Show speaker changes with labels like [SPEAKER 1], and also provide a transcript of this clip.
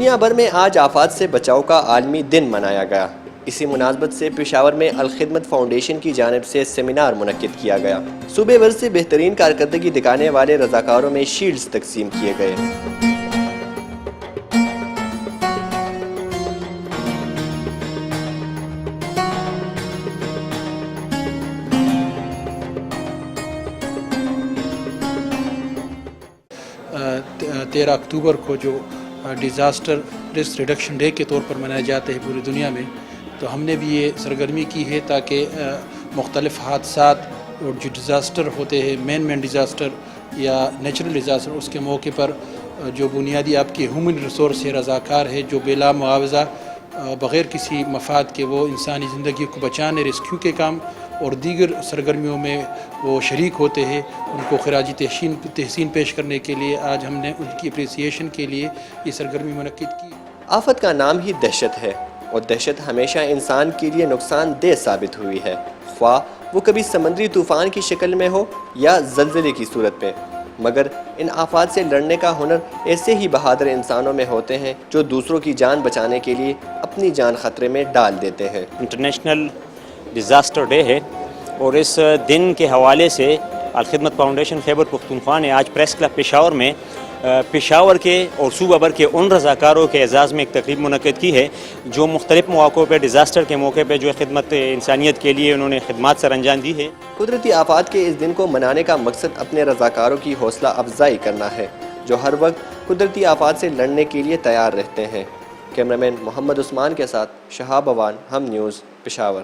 [SPEAKER 1] دنیا بھر میں آج آفات سے بچاؤ کا عالمی دن منایا گیا۔ اسی مناسبت سے پشاور میں الخدمت فاؤنڈیشن کی جانب سے سیمینار منعقد کیا گیا۔ صوبے بھر سے بہترین کارکردگی دکھانے والے رضاکاروں میں شیلڈز تقسیم کیے گئے۔
[SPEAKER 2] تیرہ اکتوبر کو جو ڈیزاسٹر رسک ریڈکشن ڈے کے طور پر منایا جاتا ہے پوری دنیا میں، تو ہم نے بھی یہ سرگرمی کی ہے تاکہ مختلف حادثات اور جو ڈیزاسٹر ہوتے ہیں مین ڈیزاسٹر یا نیچرل ڈیزاسٹر، اس کے موقع پر جو بنیادی آپ کی ہیومن ریسورس ہے، رضاکار ہے، جو بلا معاوضہ بغیر کسی مفاد کے وہ انسانی زندگی کو بچانے، ریسکیو کے کام اور دیگر سرگرمیوں میں وہ شریک ہوتے ہیں، ان کو خراج تحسین پیش کرنے کے لیے آج ہم نے ان کی اپریسیشن کے لیے یہ سرگرمی منعقد کی۔
[SPEAKER 1] آفت کا نام ہی دہشت ہے، اور دہشت ہمیشہ انسان کے لیے نقصان دہ ثابت ہوئی ہے، خواہ وہ کبھی سمندری طوفان کی شکل میں ہو یا زلزلے کی صورت میں۔ مگر ان آفات سے لڑنے کا ہنر ایسے ہی بہادر انسانوں میں ہوتے ہیں جو دوسروں کی جان بچانے کے لیے اپنی جان خطرے میں ڈال دیتے ہیں۔
[SPEAKER 3] انٹرنیشنل ڈیزاسٹر ڈے ہے، اور اس دن کے حوالے سے الخدمت فاؤنڈیشن خیبر پختونخوا نے آج پریس کلب پشاور میں پشاور کے اور صوبہ بھر کے ان رضاکاروں کے اعزاز میں ایک تقریب منعقد کی ہے جو مختلف مواقعوں پہ ڈیزاسٹر کے موقع پہ جو خدمت انسانیت کے لیے انہوں نے خدمات سر انجام دی ہے۔
[SPEAKER 1] قدرتی آفات کے اس دن کو منانے کا مقصد اپنے رضاکاروں کی حوصلہ افزائی کرنا ہے جو ہر وقت قدرتی آفات سے لڑنے کے لیے تیار رہتے ہیں۔ کیمرامین محمد عثمان کے ساتھ شہاب اوان، ہم نیوز، پشاور۔